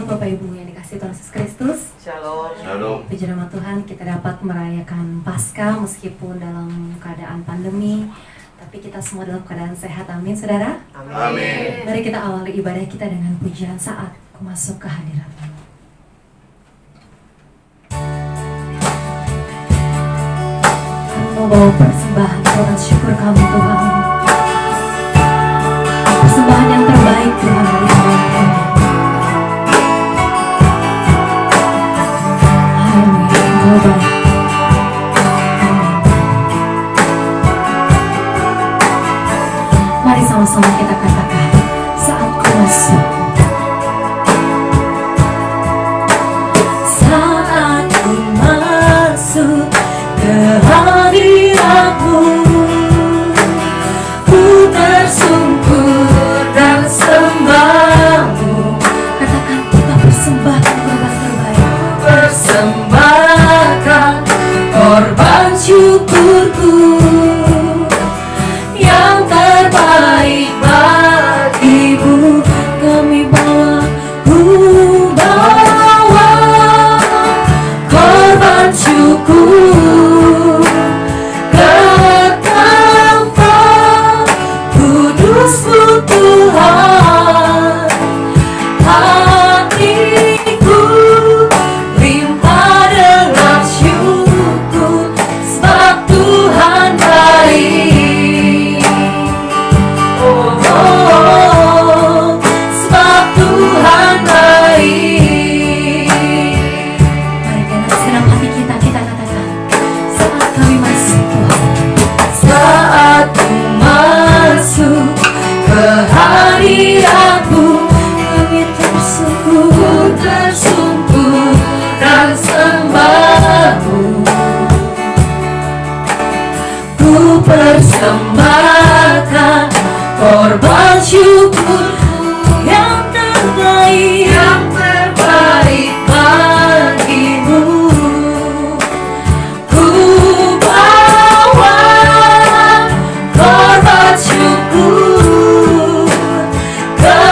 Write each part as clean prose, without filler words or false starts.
Shalom Bapak Ibu yang dikasihi Tuhan Yesus Kristus. Shalom. Shalom. Puji nama Tuhan, kita dapat merayakan Paskah meskipun dalam keadaan pandemi, tapi kita semua dalam keadaan sehat. Amin, saudara. Amin. Mari kita awali ibadah kita dengan pujian Saat Ku Masuk ke Hadirat-Mu. Kami mau bawa persembahan Tuhan, syukur kami Tuhan. Persembahan yang terbaik Tuhan dari Tuhan. Haleluya, Engkau baik. Mari sama-sama kita katakan, saat ku masuk. Saat ku masuk ke hadirat-Mu, ku tersungkur dan sembah-Mu. Katakan, kita persembahkan korban terbaik. Persembahkan korban syukurku yang terbaik bagimu. Kami bawa, ku bawa korban syukur ke tempat kudus-Mu Tuhan. Hatiku limpah dengan syukur, sebab Tuhan baik. Oh, oh, oh, sebab Tuhan baik. Mari dengan segenap hati kita katakan, saat kami masuk Tuhan. Saat ku masuk ke hadirat-Mu, kami tersungkur dan sembah-Mu. Ku persembahkan korban syukur yang terbaik bagimu. Ku bawa korban syukur ke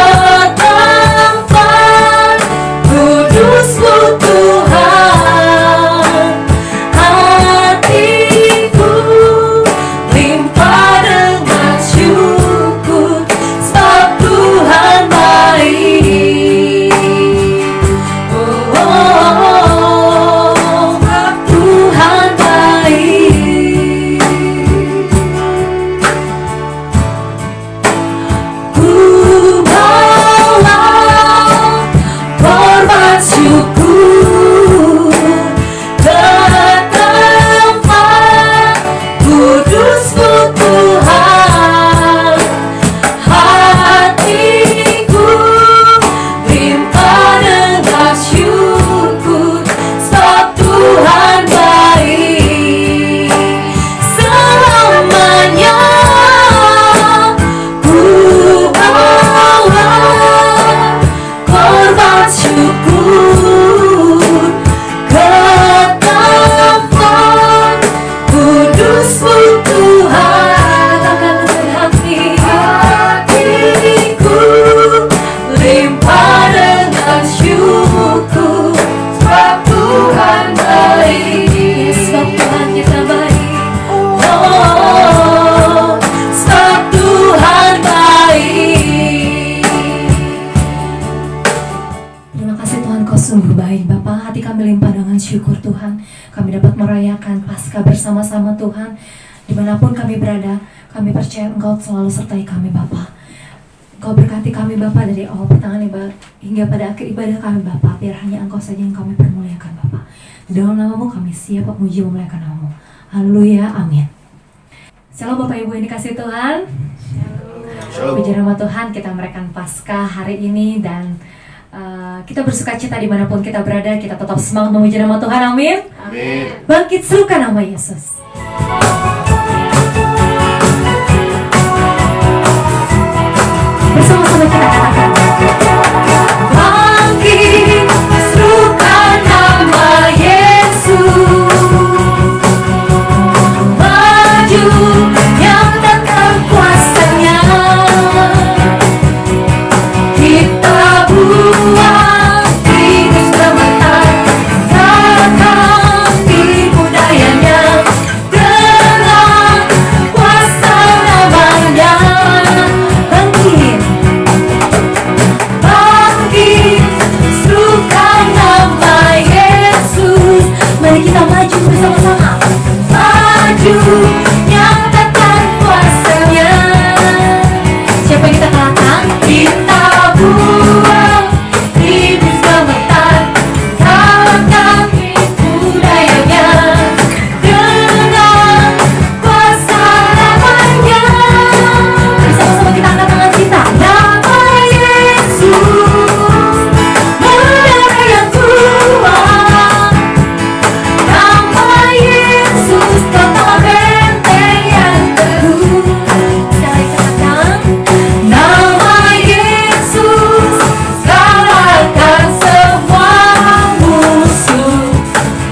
tempat kudus-Mu Tuhan. Hatiku limpah dengan syukur, sebab Tuhan baik. Oh, oh, oh, sebab Tuhan baik. Ku bawa korban syukur ke tempat kudus-Mu Tuhan. Hatiku limpah dengan syukur, sebab Tuhan baik. Selamanya ku bawa korban syukur ke tempat kudus-Mu Tuhan. Katakan dengan hatiku limpah dengan syukur, sebab Tuhan baik. Sebab Tuhan kita baik. Oh, sebab Tuhan baik. Terima kasih Tuhan, Kau sungguh baik Bapa. Hati kami limpah dengan syukur Tuhan. Kami dapat merayakan Paskah bersama-sama Tuhan. Dimanapun kami berada, kami percaya Engkau selalu sertai kami Bapa. Engkau berkati kami Bapa dari awal pertengahan ibadah hingga pada akhir ibadah kami Bapa. Biar hanya Engkau saja yang kami permuliakan Bapa. Di dalam nama-Mu kami siap memuji memuliakan nama-Mu. Haleluya, amin. Shalom Bapak Ibu yang dikasihi Tuhan. Shalom. Puji nama Tuhan, kita merayakan Paskah hari ini dan kita bersuka cita dimanapun kita berada. Kita tetap semangat memuji nama Tuhan, amin. Amin. Bangkit serukan nama Yesus. Bersama-sama kita katakan, bangkit serukan nama Yesus. Maju yang datang kuasanya. Kita buat kita maju bersama-sama. Maju, nyatakan kuasanya. Siapa yang kita kalahkan? Kita buang iblis gemetar, kalahkan budayanya dengan kuasa namanya. Bersama-sama kita angkat tangan kita. Nama Yesus, menara yang kuat. Nama Yesus, kota benteng yang teguh. Sekali katakan, nama Yesus, kalahkan semua musuh.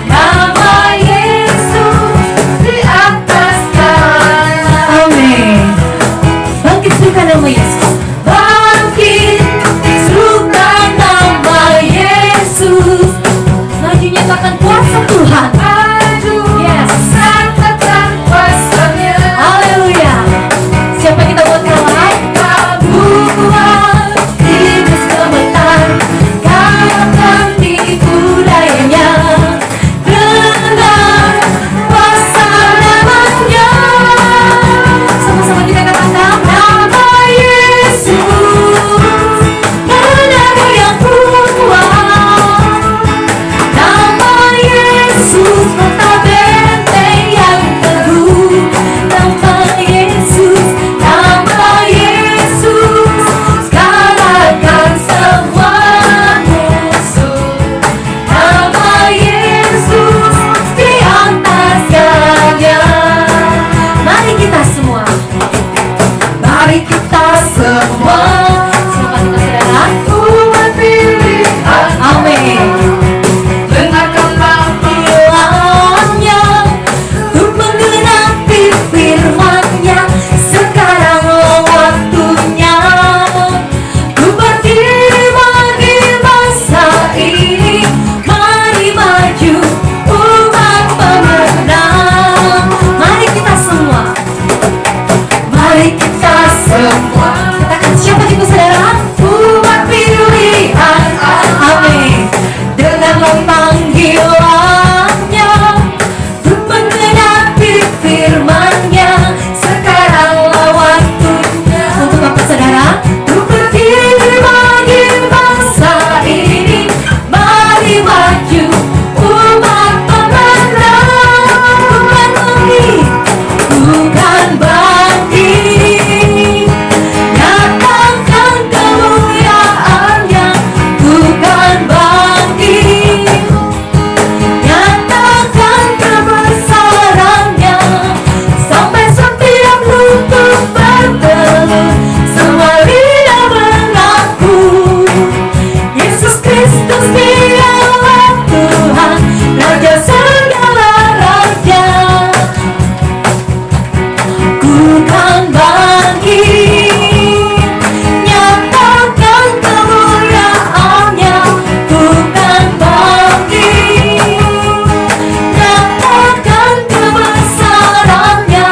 Nama Yesus di atas segala. Amin. Bangkit serukan nama Yesus. Bangkit serukan nama Yesus. Maju nyatakan kuasa Tuhan. Yes. Nyatakan kuasanya. Haleluya. Siapa yang kita buat kalah? Buat iblis gemetar, kalahkan tipu dayanya dengan kuasa namanya. Sama-sama kita katakan, nama Yesus, menara yang kuat. Nama Yesus, kota benteng yang teguh. Nama Yesus, kalahkan semua musuh. Nama Yesus di atas segalanya. Mari kita semua, mari kita semua, siapa kita saudara? Umat pilihan. Amin. Dengarkanlah panggilannya untuk menggenapi firman-Nya. Sekaranglah waktunya untuk berdiri bagi masa ini. Mari maju umat pemenang. Mari kita semua, mari kita semua katakan, siapa itu saudara? Umat pilihan. Amin. Dengarlah panggilannya untuk menggenapi firman-Nya. Sekaranglah waktunya untuk apa saudara? Untuk berdiri bagi masa ini. Mari maju umat pemenang. Bukan bangkit, bukan bangkit, nyatakan kemuliaan-Nya. Bukan bangkit, nyatakan kebesaran-Nya. Sampai setiap lutut bertelut, semua lidah mengaku Yesus Kristus Dialah Tuhan, Raja segala raja. Bukan bangkit, nyatakan kemuliaan-Nya. Bukan bangkit, nyatakan kebesaran-Nya.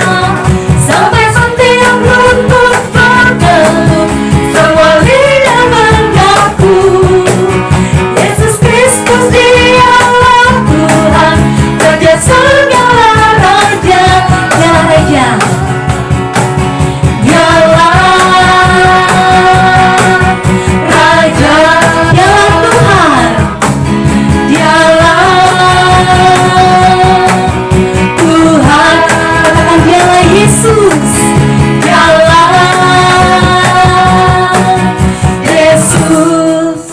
Sampai setiap lutut bertelut, semua lidah mengaku Yesus Kristus Dialah Tuhan, Raja segala raja. Dialah Raja, Dialah Raja, Dialah Tuhan, Dialah Tuhan. Katakan, Dialah Yesus, Dialah Yesus.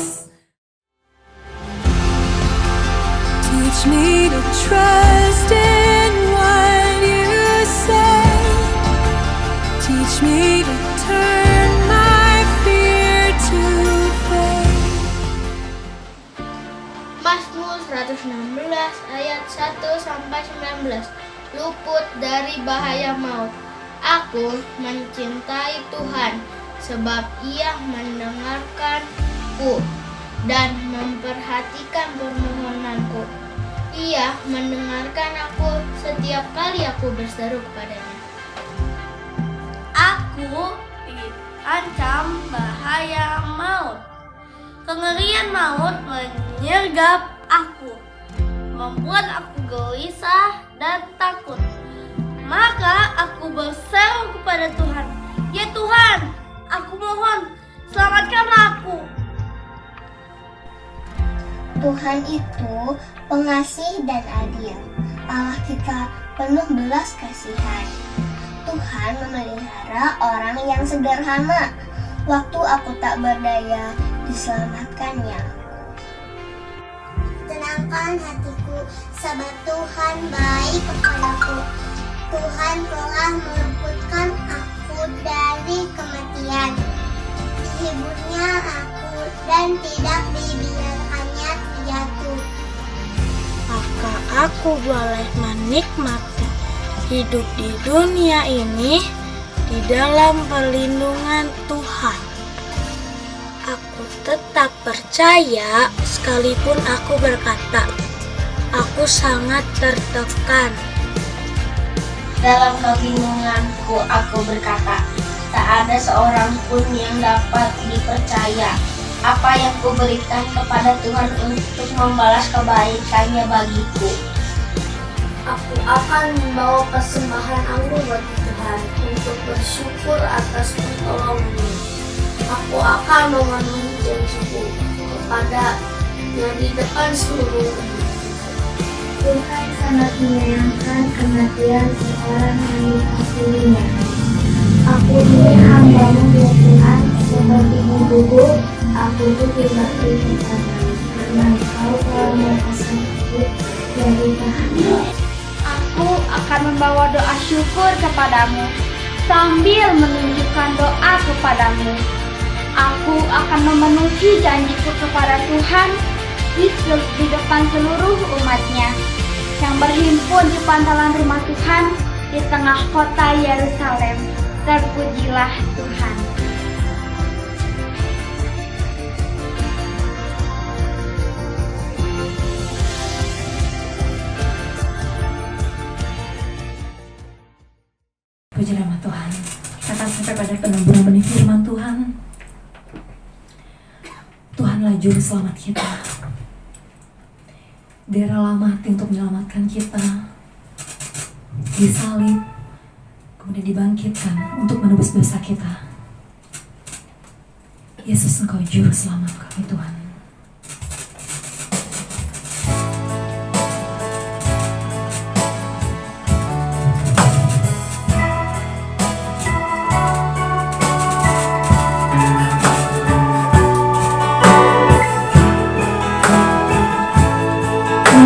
Teach me to trust in what you say. Teach me to turn my fear to faith. Mazmur 116 ayat 1-19. Luput dari bahaya maut. Aku mencintai Tuhan, sebab Ia mendengarkanku dan memperhatikan permohonanku. Ia mendengarkan aku setiap kali aku berseru kepadanya. Aku diancam bahaya maut. Kengerian maut menyergap aku, membuat aku gelisah, dan takut. Maka aku berseru kepada Tuhan, "Ya Tuhan, aku mohon, selamatkanlah aku." Tuhan itu pengasih dan adil. Allah kita penuh belas kasihan. Tuhan memelihara orang yang sederhana. Waktu aku tak berdaya, diselamatkannya. Tenangkan hatiku, sebab Tuhan baik kepadaku. Tuhan telah meluputkan aku dari kematian. Dihiburnya aku dan tidak dibiarkannya terjatuh. Maka aku boleh menikmati hidup di dunia ini di dalam perlindungan Tuhan. Aku tetap percaya sekalipun aku berkata, aku sangat tertekan. Dalam kebingunganku aku berkata, tak ada seorang pun yang dapat dipercaya. Apa yang kuberikan kepada Tuhan untuk membalas kebaikannya bagiku? Aku akan membawa persembahan anggur bagi Tuhan untuk bersyukur atas pertolongannya. Aku akan memenuhi janjiku kepada-Nya di depan seluruh umat. Tuhan sangat menyayangkan kematian seorang yang dikasihinya. Aku ini hamba-Mu ya Tuhan, seperti ibuku, aku pun diberi kepadamu, karena Engkau telah melepaskan aku dari bahaya. Aku akan membawa doa syukur kepadamu sambil menunjukkan doa kepadamu. Aku akan memenuhi janjiku kepada Tuhan di depan seluruh umatnya yang berhimpun di pantalan rumah Tuhan di tengah kota Yerusalem. Terpujilah Tuhan. Puji nama Tuhan. Kita akan sampai pada ke-6 benih firman Tuhan. Tuhanlah juru selamat kita. Dia rela mati untuk menyelamatkan kita. Disalib, kemudian dibangkitkan untuk menebus dosa kita. Yesus, Engkau juru selamat kami Tuhan.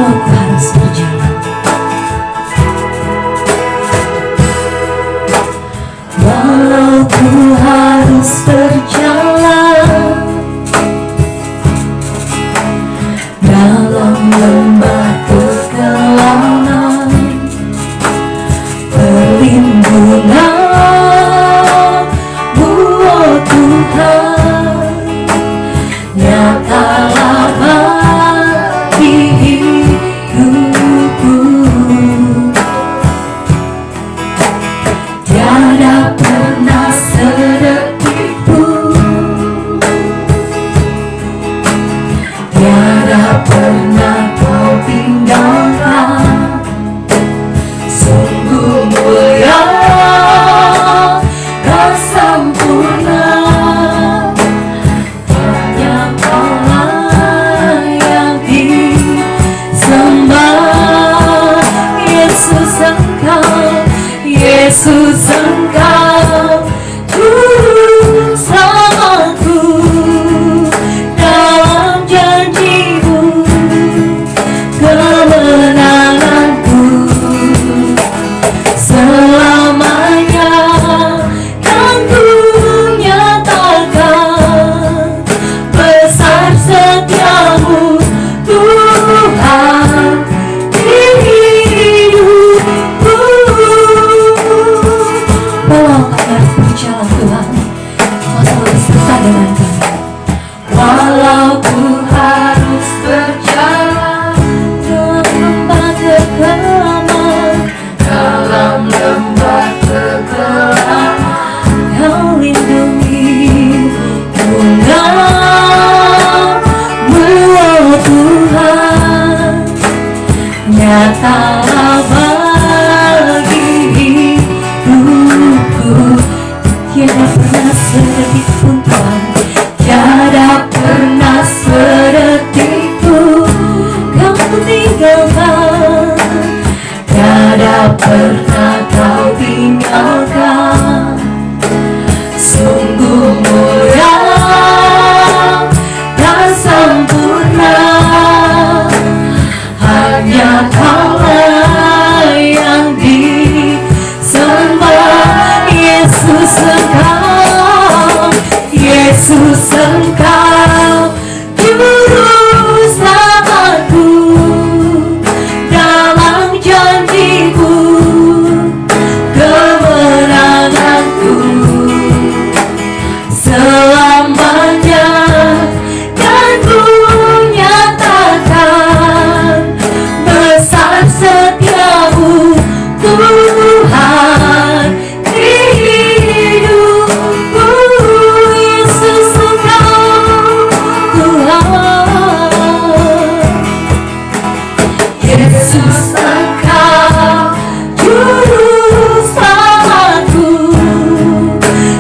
Aku harus berjalan, walau ku harus berjalan dalam lembah kegelapan, perlindungan-Mu, oh Tuhan, nyatalah bagi hidupku. Yesus Engkau Juru Selamatku,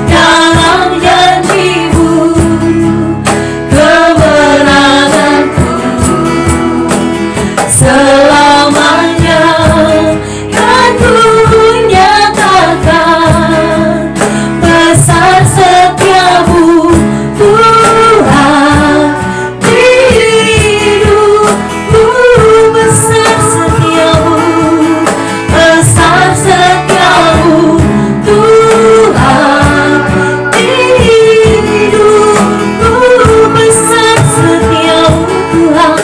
dalam janji-Mu kemenanganku selamanya kan ku nyatakan besar setiamu Tuhan di hidupku, besar setiamu Tuhan di hidupku, besar setiamu Tuhan,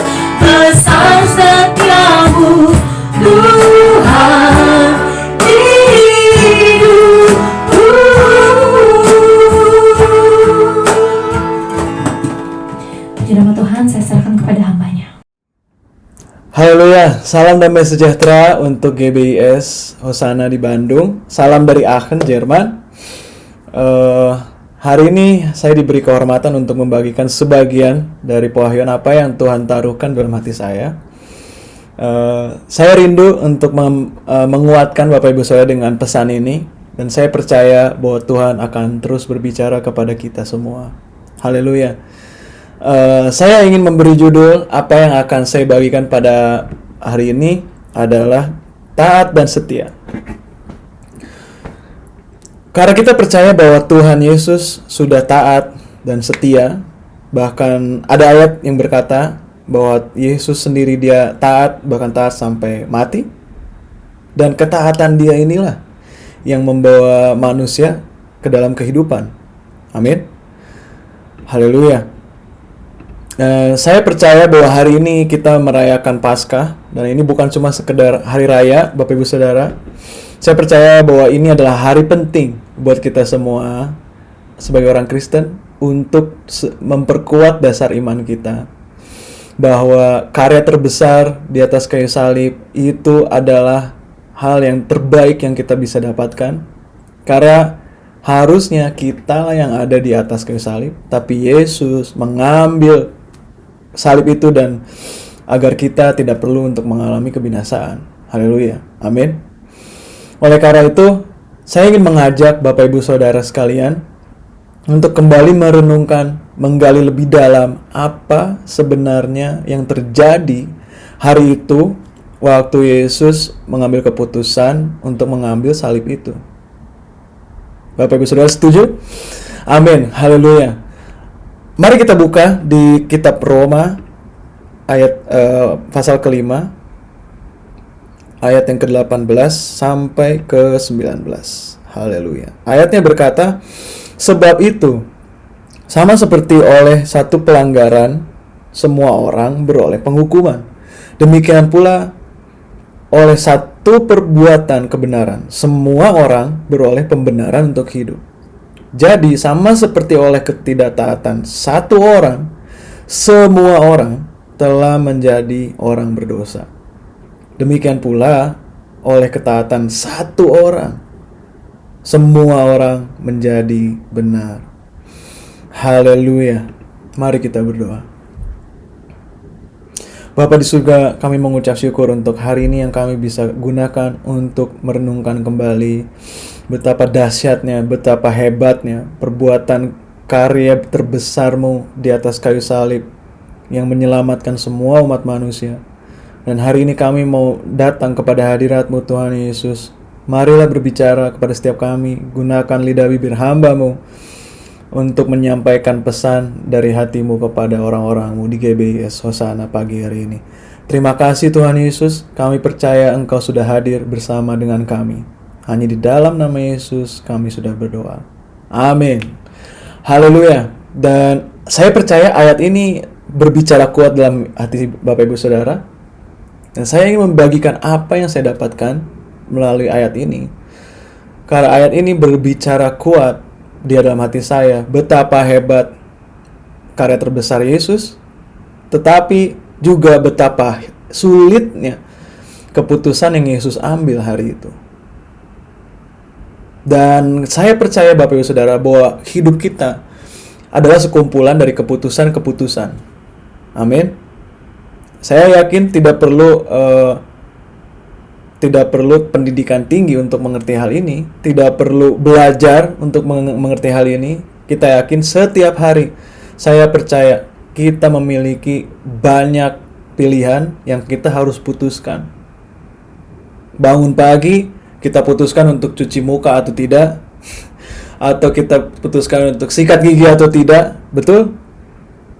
besar setiamu Tuhan di hidupku. Puji nama Tuhan, saya serahkan kepada hamba-Nya. Haleluya, salam damai sejahtera untuk GBIS Hosana di Bandung. Salam dari Aachen, Jerman. Hari ini saya diberi kehormatan untuk membagikan sebagian dari pewahyuan apa yang Tuhan taruhkan dalam hati saya. Saya rindu untuk menguatkan Bapak Ibu Saudara dengan pesan ini, dan saya percaya bahwa Tuhan akan terus berbicara kepada kita semua. Haleluya. Saya ingin memberi judul apa yang akan saya bagikan pada hari ini adalah taat dan setia. Karena kita percaya bahwa Tuhan Yesus sudah taat dan setia, bahkan ada ayat yang berkata bahwa Yesus sendiri dia taat, bahkan taat sampai mati, dan ketaatan dia inilah yang membawa manusia ke dalam kehidupan. Amin. Haleluya. Saya percaya bahwa hari ini kita merayakan Paskah, dan ini bukan cuma sekedar hari raya, Bapak Ibu Saudara. Saya percaya bahwa ini adalah hari penting buat kita semua sebagai orang Kristen untuk memperkuat dasar iman kita, bahwa karya terbesar di atas kayu salib itu adalah hal yang terbaik yang kita bisa dapatkan. Karena harusnya kita lah yang ada di atas kayu salib, tapi Yesus mengambil salib itu dan agar kita tidak perlu untuk mengalami kebinasaan. Haleluya. Amin. Oleh karena itu, saya ingin mengajak Bapak Ibu Saudara sekalian untuk kembali merenungkan, menggali lebih dalam apa sebenarnya yang terjadi hari itu waktu Yesus mengambil keputusan untuk mengambil salib itu. Bapak Ibu Saudara setuju? Amin. Haleluya. Mari kita buka di kitab Roma ayat pasal ke-5 ayat yang ke-18 sampai ke-19. Haleluya. Ayatnya berkata, sebab itu sama seperti oleh satu pelanggaran semua orang beroleh penghukuman, demikian pula oleh satu perbuatan kebenaran semua orang beroleh pembenaran untuk hidup. Jadi sama seperti oleh ketidaktaatan satu orang, semua orang telah menjadi orang berdosa. Demikian pula oleh ketaatan satu orang, semua orang menjadi benar. Haleluya. Mari kita berdoa. Bapa di surga, kami mengucap syukur untuk hari ini yang kami bisa gunakan untuk merenungkan kembali betapa dahsyatnya, betapa hebatnya perbuatan karya terbesar-Mu di atas kayu salib yang menyelamatkan semua umat manusia. Dan hari ini kami mau datang kepada hadirat-Mu Tuhan Yesus. Marilah berbicara kepada setiap kami, gunakan lidah bibir hamba-Mu untuk menyampaikan pesan dari hati-Mu kepada orang-orang-Mu di GBIS Hosana pagi hari ini. Terima kasih Tuhan Yesus, kami percaya Engkau sudah hadir bersama dengan kami. Hanya di dalam nama Yesus kami sudah berdoa. Amin. Haleluya. Dan saya percaya ayat ini berbicara kuat dalam hati Bapak Ibu Saudara. Dan saya ingin membagikan apa yang saya dapatkan melalui ayat ini. Karena ayat ini berbicara kuat di dalam hati saya, betapa hebat karya terbesar Yesus, tetapi juga betapa sulitnya keputusan yang Yesus ambil hari itu. Dan saya percaya Bapak Ibu Saudara bahwa hidup kita adalah sekumpulan dari keputusan-keputusan. Amin. Saya yakin tidak perlu tidak perlu pendidikan tinggi untuk mengerti hal ini, tidak perlu belajar untuk mengerti hal ini. Kita yakin setiap hari, saya percaya kita memiliki banyak pilihan yang kita harus putuskan. Bangun pagi, kita putuskan untuk cuci muka atau tidak, atau kita putuskan untuk sikat gigi atau tidak, betul?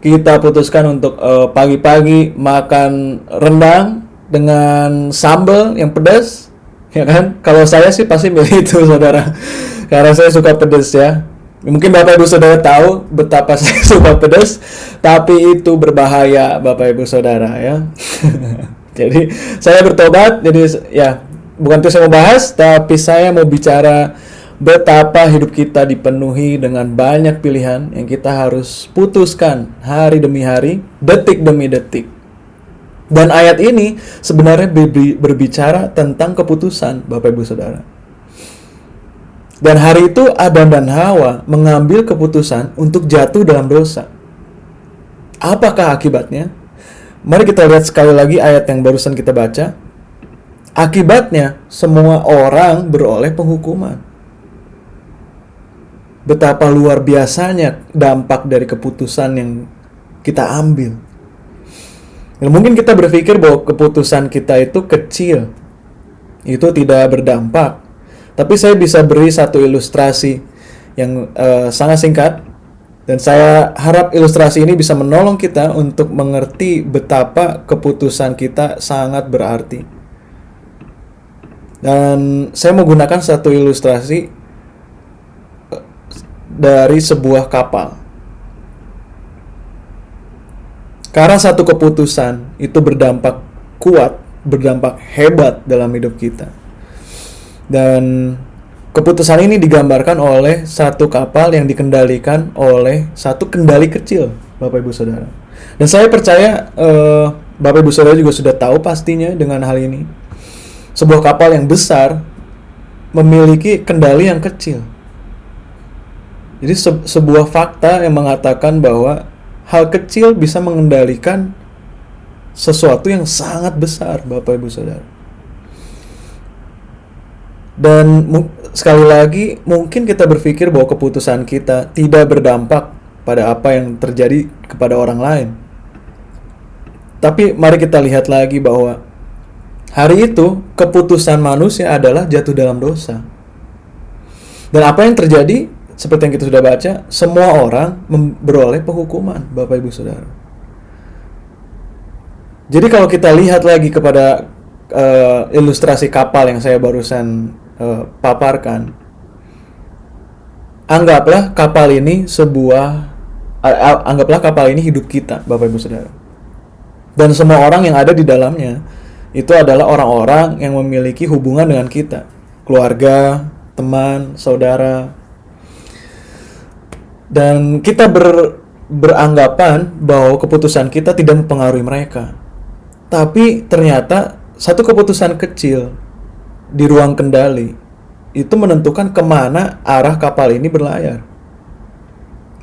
Kita putuskan untuk pagi-pagi makan rendang dengan sambal yang pedas, ya kan? Kalau saya sih pasti milih itu, saudara, karena saya suka pedas ya. Mungkin Bapak Ibu Saudara tahu betapa saya suka pedas, tapi itu berbahaya, Bapak Ibu Saudara ya. Jadi saya bertobat, jadi ya bukan itu saya mau bahas, tapi saya mau bicara betapa hidup kita dipenuhi dengan banyak pilihan yang kita harus putuskan hari demi hari, detik demi detik. Dan ayat ini sebenarnya berbicara tentang keputusan, Bapak Ibu Saudara. Dan hari itu Adam dan Hawa mengambil keputusan untuk jatuh dalam dosa. Apakah akibatnya? Mari kita lihat sekali lagi ayat yang barusan kita baca. Akibatnya semua orang beroleh penghukuman. Betapa luar biasanya dampak dari keputusan yang kita ambil. Ya, mungkin kita berpikir bahwa keputusan kita itu kecil, itu tidak berdampak. Tapi saya bisa beri satu ilustrasi yang sangat singkat, dan saya harap ilustrasi ini bisa menolong kita untuk mengerti betapa keputusan kita sangat berarti. Dan saya mau gunakan satu ilustrasi dari sebuah kapal. Karena satu keputusan itu berdampak kuat, berdampak hebat dalam hidup kita. Dan keputusan ini digambarkan oleh satu kapal yang dikendalikan oleh satu kendali kecil, Bapak Ibu Saudara. Dan saya percaya Bapak Ibu Saudara juga sudah tahu pastinya dengan hal ini. Sebuah kapal yang besar memiliki kendali yang kecil. Jadi sebuah fakta yang mengatakan bahwa hal kecil bisa mengendalikan sesuatu yang sangat besar, Bapak Ibu Saudara. Dan sekali lagi, mungkin kita berpikir bahwa keputusan kita tidak berdampak pada apa yang terjadi kepada orang lain. Tapi mari kita lihat lagi bahwa hari itu keputusan manusia adalah jatuh dalam dosa. Dan apa yang terjadi? Seperti yang kita sudah baca, semua orang beroleh penghukuman, Bapak Ibu Saudara. Jadi kalau kita lihat lagi kepada ilustrasi kapal yang saya barusan paparkan, anggaplah kapal ini anggaplah kapal ini hidup kita, Bapak Ibu Saudara. Dan semua orang yang ada di dalamnya itu adalah orang-orang yang memiliki hubungan dengan kita, keluarga, teman, saudara. Dan kita beranggapan bahwa keputusan kita tidak mempengaruhi mereka. Tapi ternyata satu keputusan kecil di ruang kendali itu menentukan kemana arah kapal ini berlayar.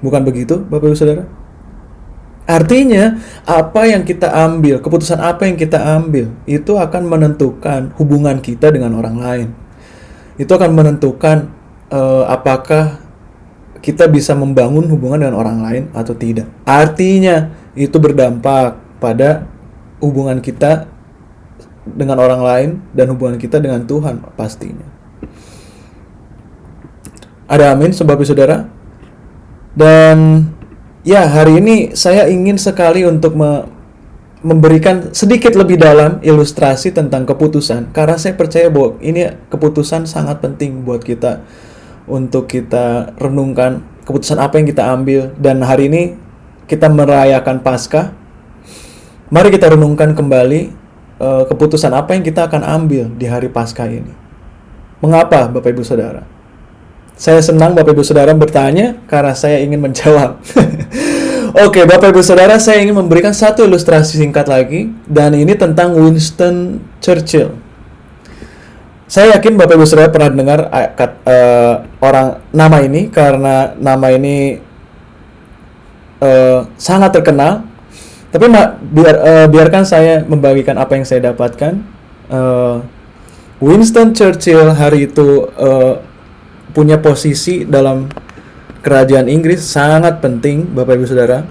Bukan begitu, Bapak Ibu Saudara? Artinya, apa yang kita ambil, keputusan apa yang kita ambil, itu akan menentukan hubungan kita dengan orang lain. Itu akan menentukan apakah kita bisa membangun hubungan dengan orang lain atau tidak. Artinya, itu berdampak pada hubungan kita dengan orang lain dan hubungan kita dengan Tuhan pastinya. Ada amin, Bapak Saudara? Dan ya, hari ini saya ingin sekali untuk memberikan sedikit lebih dalam ilustrasi tentang keputusan, karena saya percaya bahwa ini keputusan sangat penting buat kita untuk kita renungkan keputusan apa yang kita ambil. Dan hari ini kita merayakan Paskah. Mari kita renungkan kembali keputusan apa yang kita akan ambil di hari Paskah ini. Mengapa, Bapak Ibu Saudara? Saya senang Bapak Ibu Saudara bertanya karena saya ingin menjawab. Oke, Bapak Ibu Saudara, saya ingin memberikan satu ilustrasi singkat lagi, dan ini tentang Winston Churchill. Saya yakin Bapak Ibu Saudara pernah dengar nama ini, karena nama ini sangat terkenal. Tapi biarkan saya membagikan apa yang saya dapatkan. Winston Churchill hari itu punya posisi dalam kerajaan Inggris sangat penting, Bapak Ibu Saudara.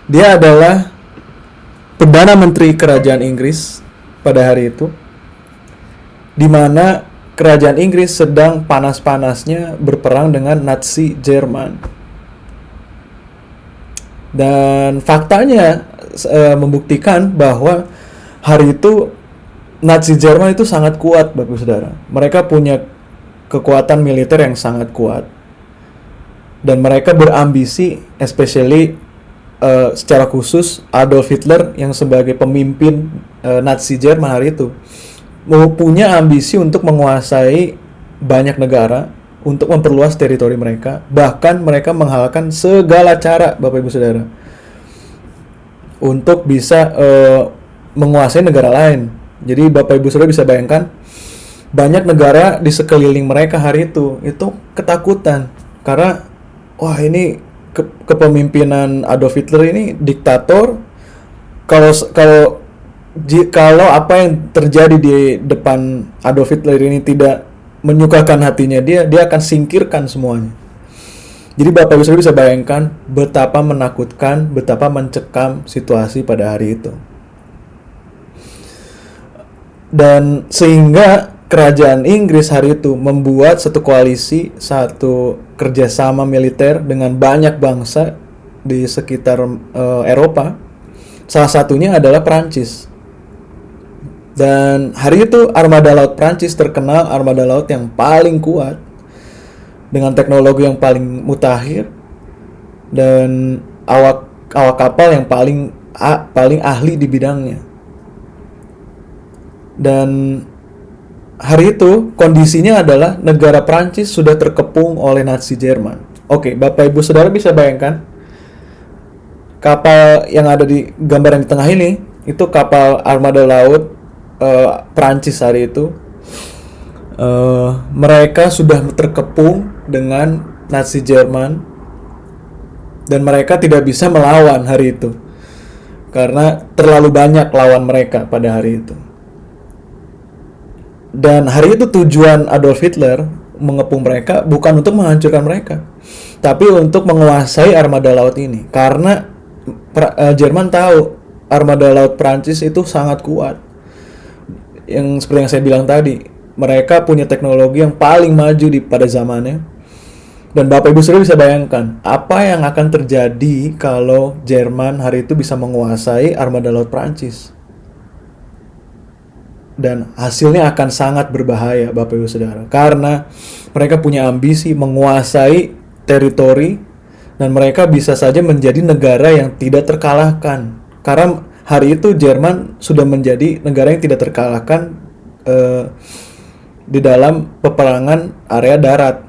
Dia adalah Perdana Menteri Kerajaan Inggris pada hari itu, di mana kerajaan Inggris sedang panas-panasnya berperang dengan Nazi Jerman. Dan faktanya membuktikan bahwa hari itu Nazi Jerman itu sangat kuat, Bapak Saudara. Mereka punya kekuatan militer yang sangat kuat. Dan mereka berambisi, especially secara khusus Adolf Hitler yang sebagai pemimpin Nazi Jerman hari itu punya ambisi untuk menguasai banyak negara, untuk memperluas teritori mereka. Bahkan mereka menghalalkan segala cara, Bapak Ibu Saudara, untuk bisa menguasai negara lain. Jadi Bapak Ibu Saudara bisa bayangkan, banyak negara di sekeliling mereka hari itu ketakutan karena wah, ini kepemimpinan Adolf Hitler ini diktator. Kalau apa yang terjadi di depan Adolf Hitler ini tidak menyukakan hatinya dia akan singkirkan semuanya. Jadi Bapak Ibu Saudara bisa bayangkan betapa menakutkan, betapa mencekam situasi pada hari itu. Dan sehingga kerajaan Inggris hari itu membuat satu koalisi, satu kerjasama militer dengan banyak bangsa di sekitar Eropa. Salah satunya adalah Prancis. Dan hari itu armada laut Prancis terkenal armada laut yang paling kuat, dengan teknologi yang paling mutakhir, dan awak kapal yang paling ahli di bidangnya. Dan hari itu kondisinya adalah negara Prancis sudah terkepung oleh Nazi Jerman. Oke, Bapak Ibu Saudara bisa bayangkan kapal yang ada di gambar yang di tengah ini itu kapal armada laut Prancis hari itu. Mereka sudah terkepung dengan Nazi Jerman dan mereka tidak bisa melawan hari itu karena terlalu banyak lawan mereka pada hari itu. Dan hari itu tujuan Adolf Hitler mengepung mereka bukan untuk menghancurkan mereka, tapi untuk menguasai armada laut ini. Karena Jerman tahu armada laut Prancis itu sangat kuat. Yang seperti yang saya bilang tadi, mereka punya teknologi yang paling maju pada zamannya. Dan Bapak Ibu Saudara bisa bayangkan apa yang akan terjadi kalau Jerman hari itu bisa menguasai armada laut Prancis. Dan hasilnya akan sangat berbahaya, Bapak Ibu Saudara, karena mereka punya ambisi menguasai teritori dan mereka bisa saja menjadi negara yang tidak terkalahkan. Karena hari itu Jerman sudah menjadi negara yang tidak terkalahkan di dalam peperangan area darat.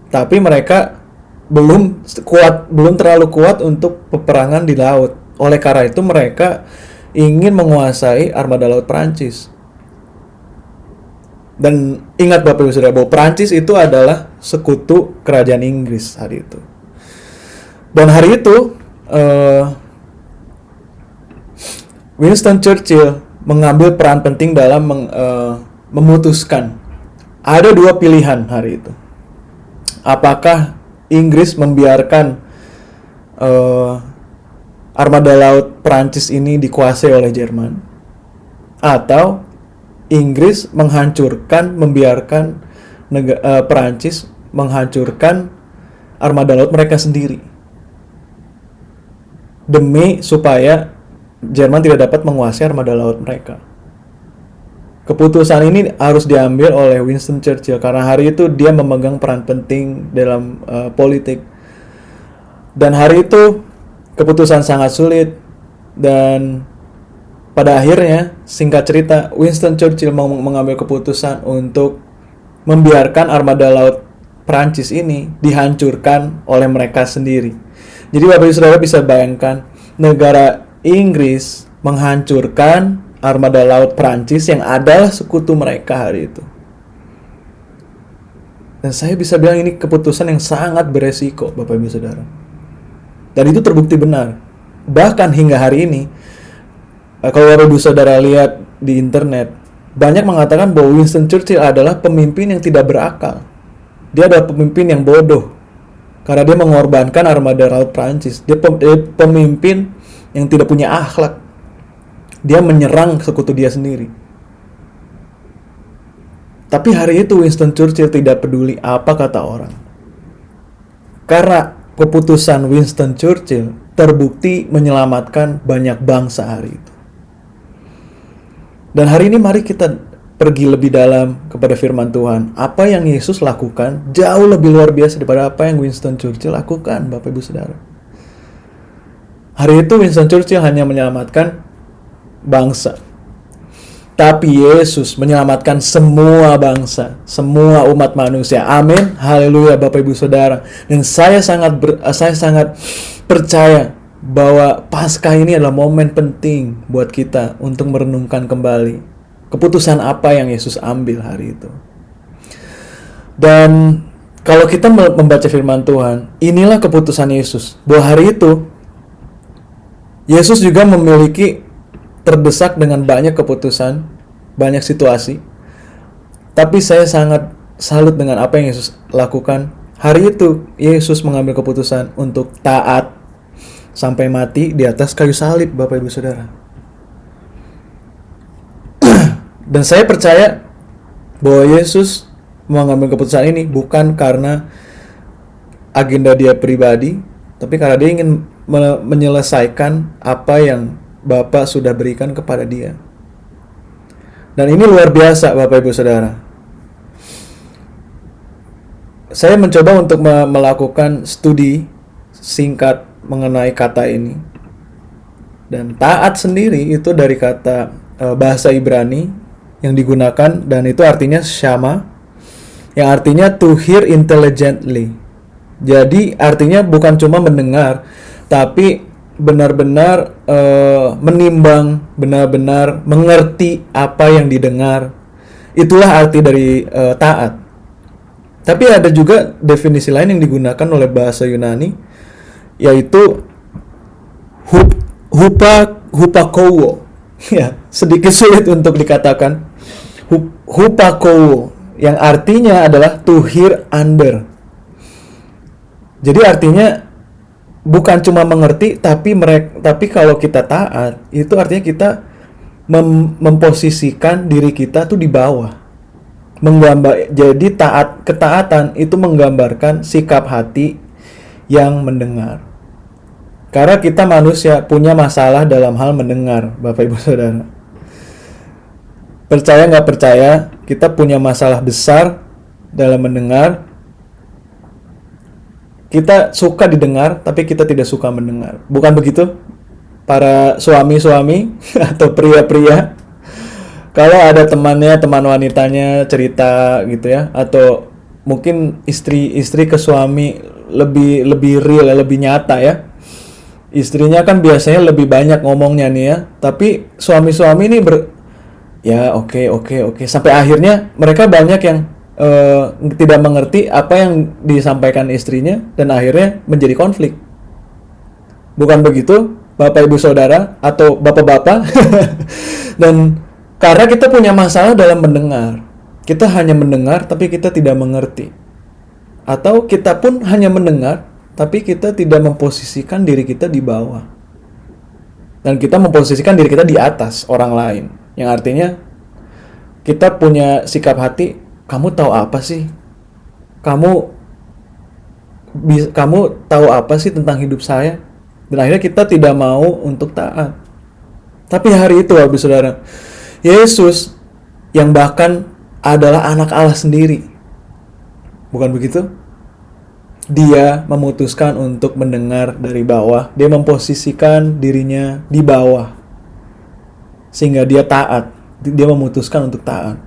Tapi mereka belum terlalu kuat untuk peperangan di laut. Oleh karena itu mereka ingin menguasai armada laut Prancis. Dan ingat Bapak Ibu Saudara bahwa Prancis itu adalah sekutu kerajaan Inggris hari itu. Dan hari itu Winston Churchill mengambil peran penting dalam memutuskan. Ada dua pilihan hari itu. Apakah Inggris membiarkan armada laut Prancis ini dikuasai oleh Jerman, atau Inggris membiarkan Prancis menghancurkan armada laut mereka sendiri demi supaya Jerman tidak dapat menguasai armada laut mereka. Keputusan ini harus diambil oleh Winston Churchill karena hari itu dia memegang peran penting dalam politik. Dan hari itu keputusan sangat sulit, dan pada akhirnya, singkat cerita, Winston Churchill mengambil keputusan untuk membiarkan armada laut Prancis ini dihancurkan oleh mereka sendiri. Jadi Bapak Ibu Saudara bisa bayangkan negara Inggris menghancurkan armada laut Prancis yang adalah sekutu mereka hari itu. Dan saya bisa bilang ini keputusan yang sangat beresiko, Bapak Ibu Saudara. Dan itu terbukti benar. Bahkan hingga hari ini, kalau Bapak Ibu Saudara lihat di internet, banyak mengatakan bahwa Winston Churchill adalah pemimpin yang tidak berakal. Dia adalah pemimpin yang bodoh karena dia mengorbankan armada laut Prancis. Dia pemimpin yang tidak punya akhlak. Dia menyerang sekutu dia sendiri. Tapi hari itu Winston Churchill tidak peduli apa kata orang. Karena keputusan Winston Churchill terbukti menyelamatkan banyak bangsa hari itu. Dan hari ini mari kita pergi lebih dalam kepada firman Tuhan. Apa yang Yesus lakukan jauh lebih luar biasa daripada apa yang Winston Churchill lakukan, Bapak Ibu Saudara. Hari itu Winston Churchill hanya menyelamatkan bangsa. Tapi Yesus menyelamatkan semua bangsa, semua umat manusia. Amin. Haleluya Bapak Ibu Saudara. Dan saya sangat percaya bahwa Paskah ini adalah momen penting buat kita untuk merenungkan kembali keputusan apa yang Yesus ambil hari itu. Dan kalau kita membaca firman Tuhan, inilah keputusan Yesus. Bahwa hari itu Yesus juga memiliki terdesak dengan banyak keputusan, banyak situasi. Tapi saya sangat salut dengan apa yang Yesus lakukan. Hari itu Yesus mengambil keputusan untuk taat sampai mati di atas kayu salib, Bapak Ibu Saudara. Dan saya percaya bahwa Yesus mengambil keputusan ini bukan karena agenda dia pribadi, tapi karena dia ingin menyelesaikan apa yang Bapa sudah berikan kepada dia. Dan ini luar biasa, Bapak Ibu Saudara. Saya mencoba untuk melakukan studi singkat mengenai kata ini. Dan taat sendiri itu dari kata bahasa Ibrani yang digunakan, dan itu artinya syama, yang artinya to hear intelligently. Jadi artinya bukan cuma mendengar, tapi benar-benar menimbang, benar-benar mengerti apa yang didengar. Itulah arti dari taat. Tapi ada juga definisi lain yang digunakan oleh bahasa Yunani, yaitu hupakowo. Ya, sedikit sulit untuk dikatakan. Hupakowo yang artinya adalah to hear under. Jadi artinya bukan cuma mengerti, tapi kalau kita taat, itu artinya kita memposisikan diri kita tuh di bawah. Jadi ketaatan itu menggambarkan sikap hati yang mendengar. Karena kita manusia punya masalah dalam hal mendengar, Bapak Ibu Saudara. Percaya nggak percaya, kita punya masalah besar dalam mendengar. Kita suka didengar, tapi kita tidak suka mendengar. Bukan begitu? Para suami-suami atau pria-pria, kalau ada teman wanitanya cerita gitu ya, atau mungkin istri ke suami lebih real, lebih nyata ya. Istrinya kan biasanya lebih banyak ngomongnya nih ya, tapi suami-suami ini oke sampai akhirnya mereka banyak yang tidak mengerti apa yang disampaikan istrinya, dan akhirnya menjadi konflik. Bukan begitu, Bapak Ibu Saudara atau Bapak-bapak? Dan karena kita punya masalah dalam mendengar, kita hanya mendengar tapi kita tidak mengerti. Atau kita pun hanya mendengar tapi kita tidak memposisikan diri kita di bawah. Dan kita memposisikan diri kita di atas orang lain. Yang artinya kita punya sikap hati, kamu tahu apa sih? Kamu tahu apa sih tentang hidup saya? Dan akhirnya kita tidak mau untuk taat. Tapi hari itu, Bapak Saudara, Yesus yang bahkan adalah anak Allah sendiri, bukan begitu? Dia memutuskan untuk mendengar dari bawah. Dia memposisikan dirinya di bawah, sehingga dia taat. Dia memutuskan untuk taat.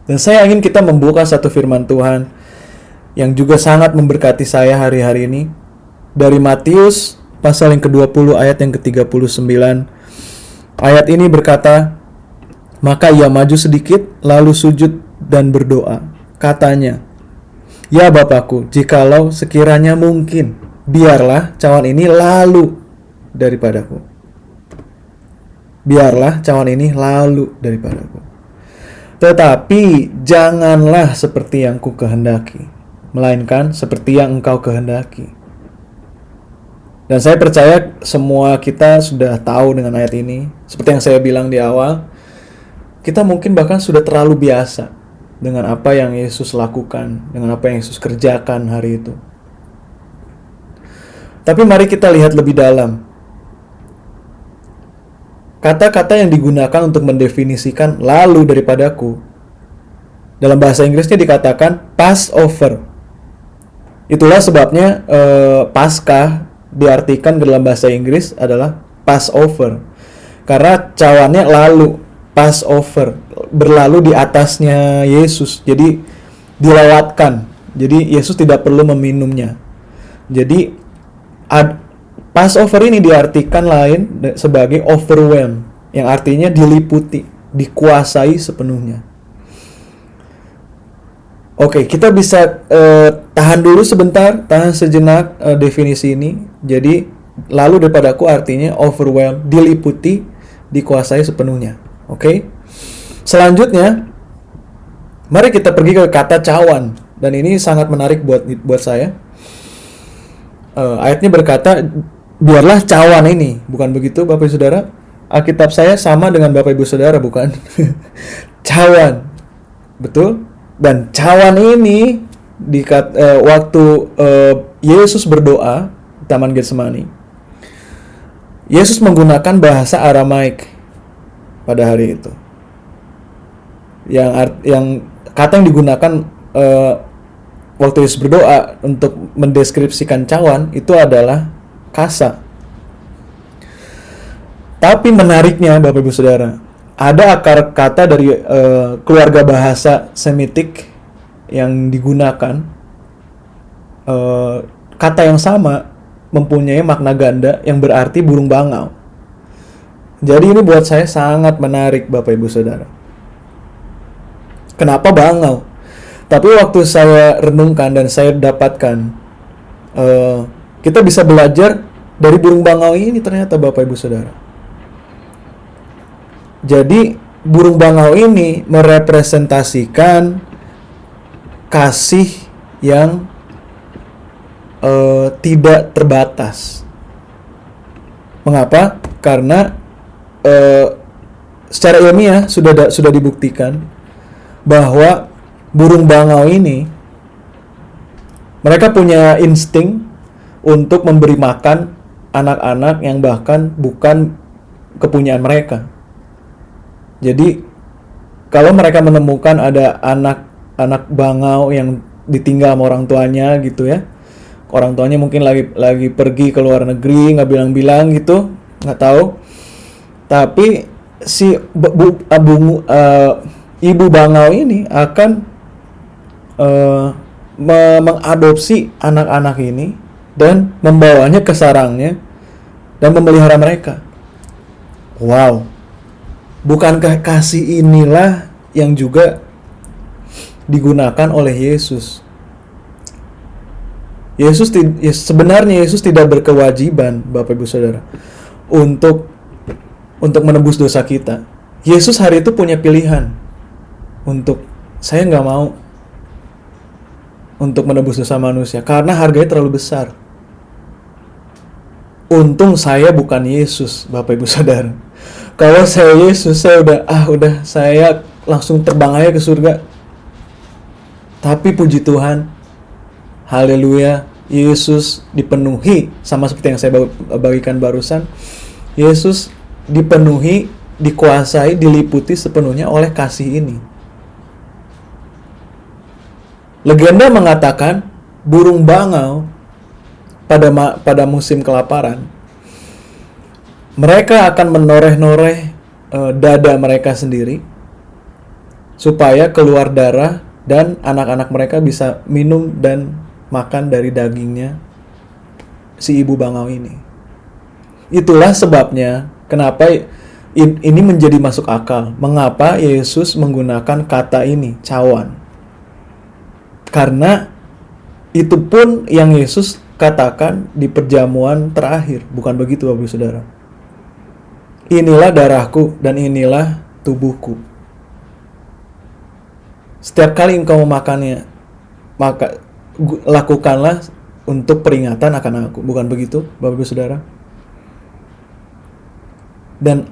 Dan saya ingin kita membuka satu firman Tuhan yang juga sangat memberkati saya hari-hari ini, dari Matius pasal yang ke-20 ayat yang ke-39. Ayat ini berkata, maka ia maju sedikit lalu sujud dan berdoa. Katanya, ya Bapakku, jikalau sekiranya mungkin, biarlah cawan ini lalu daripadaku. biarlah cawan ini lalu daripadaku. Tetapi janganlah seperti yang ku kehendaki, melainkan seperti yang engkau kehendaki. Dan saya percaya semua kita sudah tahu dengan ayat ini. Seperti yang saya bilang di awal, kita mungkin bahkan sudah terlalu biasa dengan apa yang Yesus lakukan, dengan apa yang Yesus kerjakan hari itu. Tapi mari kita lihat lebih dalam. Kata-kata yang digunakan untuk mendefinisikan lalu daripadaku, dalam bahasa Inggrisnya dikatakan Passover. Itulah sebabnya Paskah diartikan dalam bahasa Inggris adalah Passover. Karena cawannya lalu, Passover, berlalu di atasnya Yesus. Jadi dilewatkan. Jadi Yesus tidak perlu meminumnya. Jadi Passover ini diartikan lain sebagai overwhelm, yang artinya diliputi, dikuasai sepenuhnya. Oke, kita bisa tahan dulu sebentar, tahan sejenak definisi ini. Jadi, lalu daripadaku artinya overwhelm, diliputi, dikuasai sepenuhnya. Oke. Selanjutnya, mari kita pergi ke kata cawan, dan ini sangat menarik buat saya. Ayatnya berkata, biarlah cawan ini, bukan begitu Bapak Ibu Saudara? Alkitab saya sama dengan Bapak Ibu Saudara, bukan? Cawan, betul? Dan cawan ini waktu Yesus berdoa di Taman Getsemani, Yesus menggunakan bahasa Aramaik pada hari itu. Yang kata yang digunakan waktu Yesus berdoa untuk mendeskripsikan cawan itu adalah kasa. Tapi menariknya Bapak Ibu Saudara, ada akar kata dari keluarga bahasa Semitik yang digunakan. Kata yang sama mempunyai makna ganda yang berarti burung bangau. Jadi ini buat saya sangat menarik Bapak Ibu Saudara. Kenapa bangau? Tapi waktu saya renungkan dan saya dapatkan, kita bisa belajar dari burung bangau ini ternyata Bapak Ibu Saudara. Jadi burung bangau ini merepresentasikan kasih yang tidak terbatas. Mengapa? Karena secara ilmiah sudah dibuktikan bahwa burung bangau ini mereka punya insting untuk memberi makan anak-anak yang bahkan bukan kepunyaan mereka. Jadi kalau mereka menemukan ada anak bangau yang ditinggal sama orang tuanya gitu ya, orang tuanya mungkin lagi pergi ke luar negeri, nggak bilang-bilang gitu, nggak tahu, tapi si ibu bangau ini akan mengadopsi anak-anak ini dan membawanya ke sarangnya dan memelihara mereka. Wow, bukankah kasih inilah yang juga digunakan oleh Yesus? Sebenarnya Yesus tidak berkewajiban, Bapak Ibu Saudara, untuk menebus dosa kita. Yesus hari itu punya pilihan untuk, saya nggak mau untuk menebus dosa manusia karena harganya terlalu besar. Untung saya bukan Yesus, Bapak Ibu Saudara. Kalau saya Yesus, saya udah saya langsung terbang aja ke surga. Tapi puji Tuhan, haleluya, Yesus dipenuhi sama seperti yang saya bagikan barusan. Yesus dipenuhi, dikuasai, diliputi sepenuhnya oleh kasih ini. Legenda mengatakan burung bangau pada musim kelaparan, mereka akan menoreh-noreh dada mereka sendiri supaya keluar darah dan anak-anak mereka bisa minum dan makan dari dagingnya si ibu bangau ini. Itulah sebabnya kenapa ini menjadi masuk akal. Mengapa Yesus menggunakan kata ini, cawan? Karena itu pun yang Yesus katakan di perjamuan terakhir. Bukan begitu, Bapak Saudara? inilah darahku dan inilah tubuhku. Setiap kali engkau memakannya, maka lakukanlah untuk peringatan akan aku. Bukan begitu, Bapak Ibu Saudara? Dan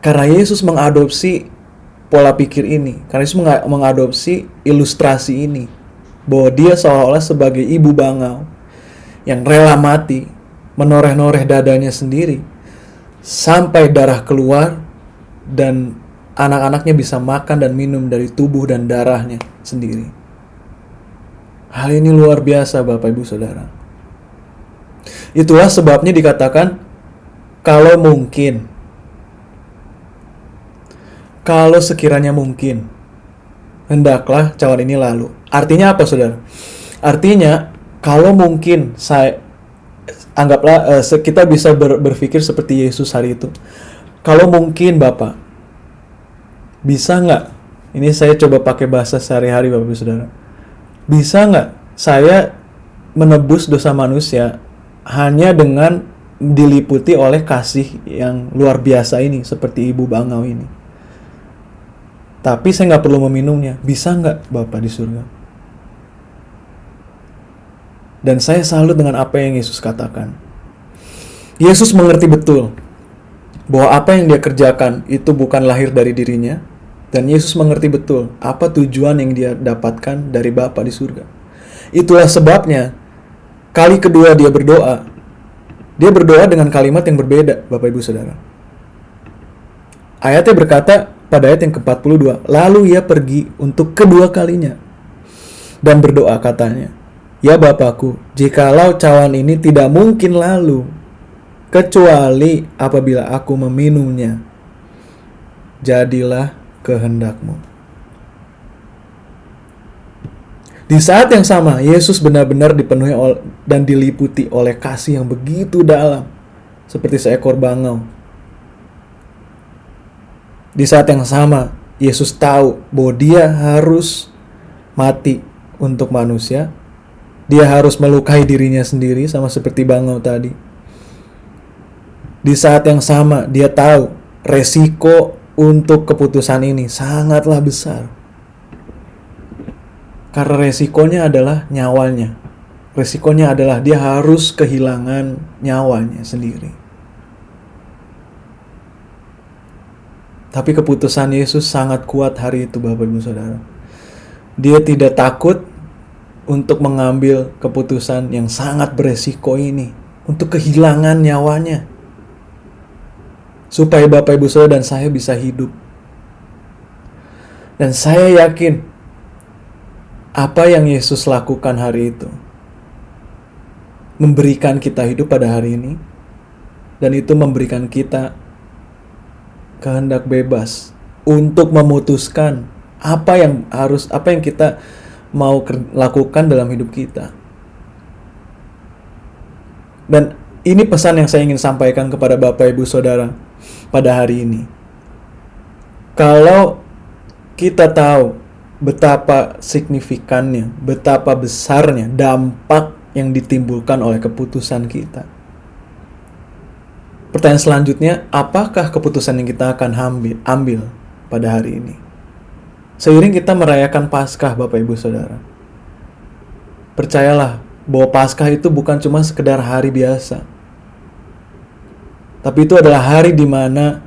karena Yesus mengadopsi pola pikir ini, karena Yesus mengadopsi ilustrasi ini, bahwa dia seolah-olah sebagai ibu bangau yang rela mati, menoreh-noreh dadanya sendiri, sampai darah keluar dan anak-anaknya bisa makan dan minum dari tubuh dan darahnya sendiri. Hal ini luar biasa, Bapak Ibu Saudara. Itulah sebabnya dikatakan, kalau mungkin, kalau sekiranya mungkin, hendaklah cawan ini lalu. Artinya apa, Saudara? Artinya, kalau mungkin anggaplah kita bisa berpikir seperti Yesus hari itu. Kalau mungkin, Bapak, bisa nggak? Ini saya coba pakai bahasa sehari-hari, Bapak Ibu Saudara. Bisa nggak saya menebus dosa manusia hanya dengan diliputi oleh kasih yang luar biasa ini, seperti ibu bangau ini? Tapi saya nggak perlu meminumnya. Bisa nggak Bapak di surga? Dan saya salut dengan apa yang Yesus katakan. Yesus mengerti betul bahwa apa yang dia kerjakan itu bukan lahir dari dirinya. Dan Yesus mengerti betul apa tujuan yang dia dapatkan dari Bapa di surga. Itulah sebabnya kali kedua dia berdoa. Dia berdoa dengan kalimat yang berbeda, Bapak Ibu Saudara. Ayatnya berkata pada ayat yang ke-42, lalu ia pergi untuk kedua kalinya dan berdoa, katanya, ya Bapakku, jikalau cawan ini tidak mungkin lalu, kecuali apabila aku meminumnya, jadilah kehendakmu. Di saat yang sama, Yesus benar-benar dipenuhi dan diliputi oleh kasih yang begitu dalam, seperti seekor bangau. Di saat yang sama, Yesus tahu bahwa dia harus mati untuk manusia. Dia harus melukai dirinya sendiri, sama seperti bangau tadi. Di saat yang sama, dia tahu resiko untuk keputusan ini sangatlah besar. Karena resikonya adalah nyawanya. Resikonya adalah dia harus kehilangan nyawanya sendiri. Tapi keputusan Yesus sangat kuat hari itu, Bapak Ibu Saudara. Dia tidak takut untuk mengambil keputusan yang sangat beresiko ini, untuk kehilangan nyawanya, supaya Bapak Ibu Saudara dan saya bisa hidup. Dan saya yakin apa yang Yesus lakukan hari itu memberikan kita hidup pada hari ini, dan itu memberikan kita kehendak bebas untuk memutuskan apa yang kita mau lakukan dalam hidup kita. Dan ini pesan yang saya ingin sampaikan kepada Bapak Ibu Saudara pada hari ini. Kalau kita tahu betapa signifikannya, betapa besarnya dampak yang ditimbulkan oleh keputusan kita, pertanyaan selanjutnya, apakah keputusan yang kita akan ambil pada hari ini? Seiring kita merayakan Paskah, Bapak Ibu Saudara, percayalah bahwa Paskah itu bukan cuma sekedar hari biasa, tapi itu adalah hari di mana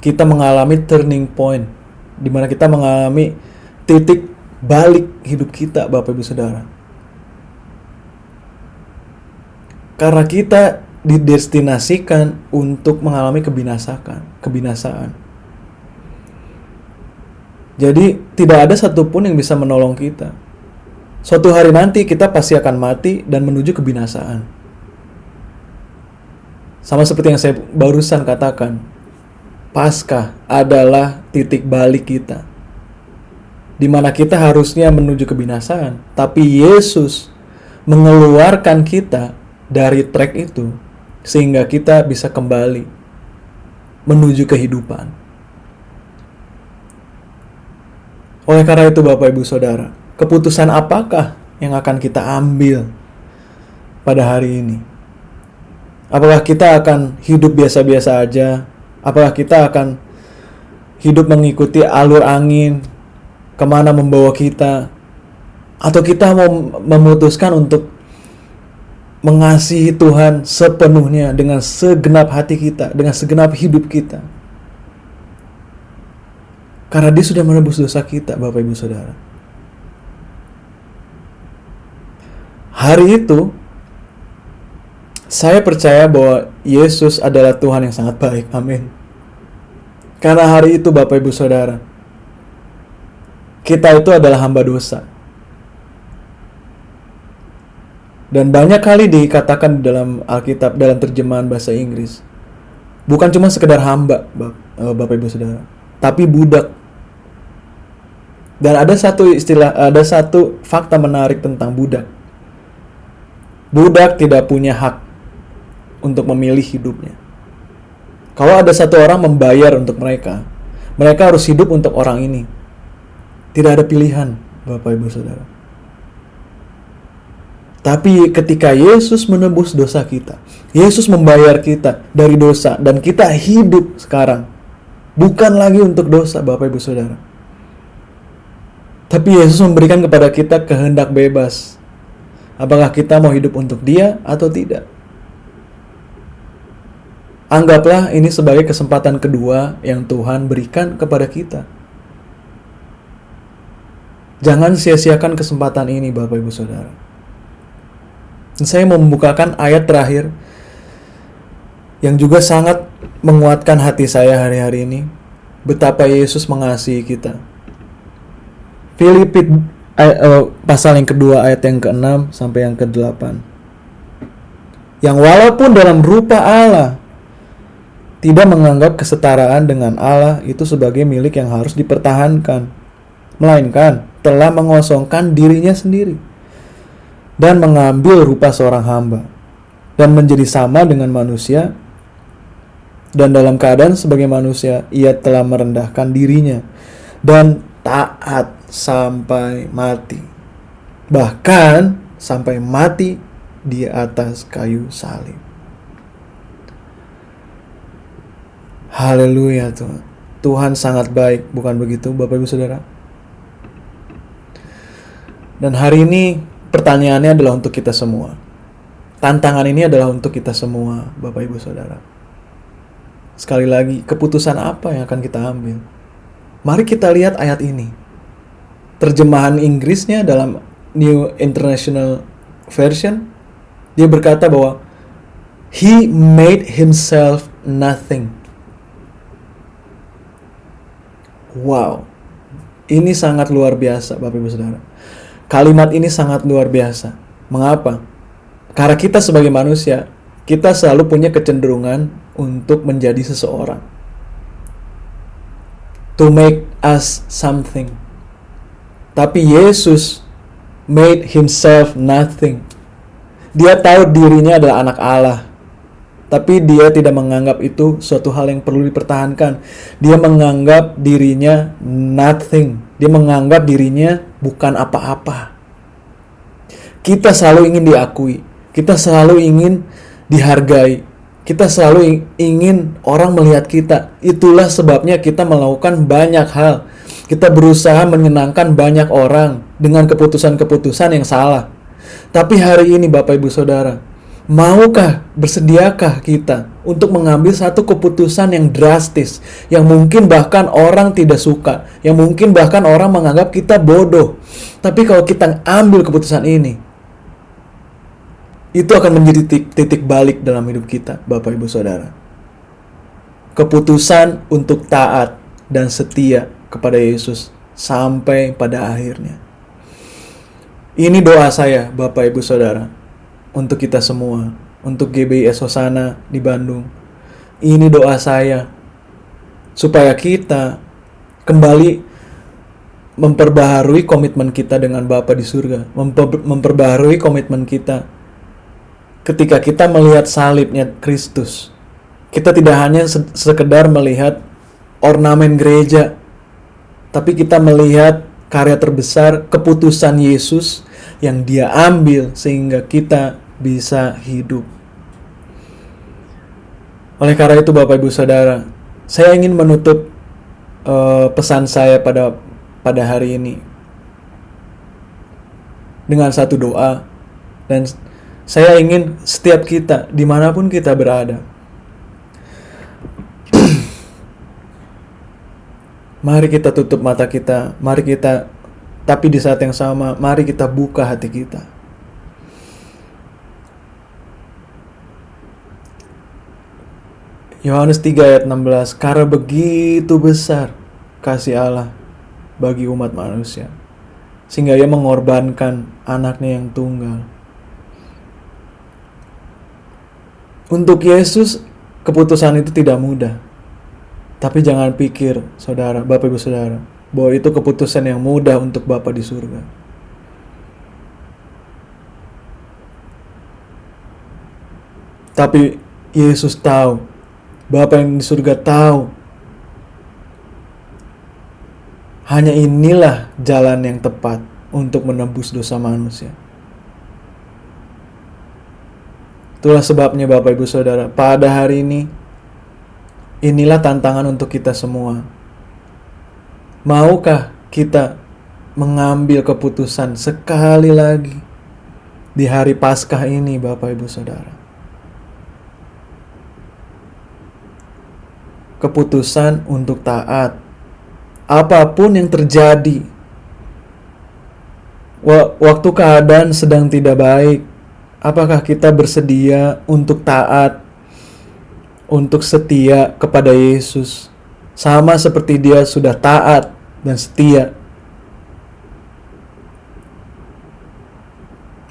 kita mengalami turning point, di mana kita mengalami titik balik hidup kita, Bapak Ibu Saudara. Karena kita didestinasikan untuk mengalami kebinasaan. Jadi tidak ada satupun yang bisa menolong kita. Suatu hari nanti kita pasti akan mati dan menuju kebinasaan. Sama seperti yang saya barusan katakan, Paskah adalah titik balik kita, di mana kita harusnya menuju kebinasaan, tapi Yesus mengeluarkan kita dari trek itu sehingga kita bisa kembali menuju kehidupan. Oleh karena itu, Bapak Ibu Saudara, keputusan apakah yang akan kita ambil pada hari ini? Apakah kita akan hidup biasa-biasa aja Apakah kita akan hidup mengikuti alur angin, kemana membawa kita, atau kita mau memutuskan untuk mengasihi Tuhan sepenuhnya dengan segenap hati kita, dengan segenap hidup kita. Karena Dia sudah menebus dosa kita, Bapak Ibu Saudara. Hari itu, saya percaya bahwa Yesus adalah Tuhan yang sangat baik. Amin. Karena hari itu, Bapak Ibu Saudara, kita itu adalah hamba dosa. Dan banyak kali dikatakan di dalam Alkitab, dalam terjemahan bahasa Inggris, bukan cuma sekedar hamba, Bapak Ibu Saudara, tapi budak. Dan ada satu fakta menarik tentang budak. Budak tidak punya hak untuk memilih hidupnya. Kalau ada satu orang membayar untuk mereka, mereka harus hidup untuk orang ini. Tidak ada pilihan, Bapak Ibu Saudara. Tapi ketika Yesus menebus dosa kita, Yesus membayar kita dari dosa, dan kita hidup sekarang bukan lagi untuk dosa, Bapak Ibu Saudara. Tapi Yesus memberikan kepada kita kehendak bebas. Apakah kita mau hidup untuk Dia atau tidak? Anggaplah ini sebagai kesempatan kedua yang Tuhan berikan kepada kita. Jangan sia-siakan kesempatan ini, Bapak Ibu Saudara. Saya mau membukakan ayat terakhir yang juga sangat menguatkan hati saya hari-hari ini. Betapa Yesus mengasihi kita. Filipi pasal yang kedua ayat yang ke-6 sampai yang ke-8. Yang walaupun dalam rupa Allah, tidak menganggap kesetaraan dengan Allah itu sebagai milik yang harus dipertahankan, melainkan telah mengosongkan dirinya sendiri dan mengambil rupa seorang hamba dan menjadi sama dengan manusia, dan dalam keadaan sebagai manusia ia telah merendahkan dirinya dan taat sampai mati, bahkan sampai mati di atas kayu salib. Haleluya Tuhan. Tuhan sangat baik, bukan begitu Bapak Ibu Saudara? Dan hari ini pertanyaannya adalah untuk kita semua. Tantangan ini adalah untuk kita semua, Bapak Ibu Saudara. Sekali lagi, keputusan apa yang akan kita ambil? Mari kita lihat ayat ini. Terjemahan Inggrisnya dalam New International Version, dia berkata bahwa He made Himself nothing. Wow, ini sangat luar biasa, Bapak Ibu Saudara. Kalimat ini sangat luar biasa. Mengapa? Karena kita sebagai manusia, kita selalu punya kecenderungan untuk menjadi seseorang. To make us something. Tapi Yesus made Himself nothing. Dia tahu dirinya adalah anak Allah. Tapi Dia tidak menganggap itu suatu hal yang perlu dipertahankan. Dia menganggap dirinya nothing. Dia menganggap dirinya bukan apa-apa. Kita selalu ingin diakui. Kita selalu ingin dihargai. Kita selalu ingin orang melihat kita. Itulah sebabnya kita melakukan banyak hal. Kita berusaha menyenangkan banyak orang dengan keputusan-keputusan yang salah. Tapi hari ini Bapak Ibu Saudara, maukah, bersediakah kita untuk mengambil satu keputusan yang drastis, yang mungkin bahkan orang tidak suka, yang mungkin bahkan orang menganggap kita bodoh. Tapi kalau kita ambil keputusan ini, itu akan menjadi titik balik dalam hidup kita, Bapak Ibu Saudara. Keputusan untuk taat dan setia kepada Yesus sampai pada akhirnya. Ini doa saya, Bapak Ibu Saudara, untuk kita semua, untuk GBIS Hosana di Bandung. Ini doa saya supaya kita kembali memperbaharui komitmen kita dengan Bapa di surga, memperbaharui komitmen kita ketika kita melihat salibnya Kristus. Kita tidak hanya sekedar melihat ornamen gereja, tapi kita melihat karya terbesar, keputusan Yesus yang Dia ambil sehingga kita bisa hidup. Oleh karena itu Bapak Ibu Saudara, Saya ingin menutup pesan saya pada hari ini dengan satu doa, dan saya ingin setiap kita dimanapun kita berada, mari kita tutup mata kita, tapi di saat yang sama mari kita buka hati kita. Yohanes 3 ayat 16, karena begitu besar kasih Allah bagi umat manusia, sehingga ia mengorbankan anaknya yang tunggal. Untuk Yesus, keputusan itu tidak mudah. Tapi jangan pikir, saudara, Bapak Ibu Saudara, bahwa itu keputusan yang mudah untuk Bapa di surga. Tapi Yesus tahu, Bapa yang di surga tahu, hanya inilah jalan yang tepat untuk menebus dosa manusia. Itulah sebabnya Bapak Ibu Saudara, pada hari ini, inilah tantangan untuk kita semua. Maukah kita mengambil keputusan sekali lagi di hari Paskah ini, Bapak Ibu Saudara? Keputusan untuk taat. Apapun yang terjadi, waktu keadaan sedang tidak baik, apakah kita bersedia untuk taat, untuk setia kepada Yesus, sama seperti Dia sudah taat dan setia?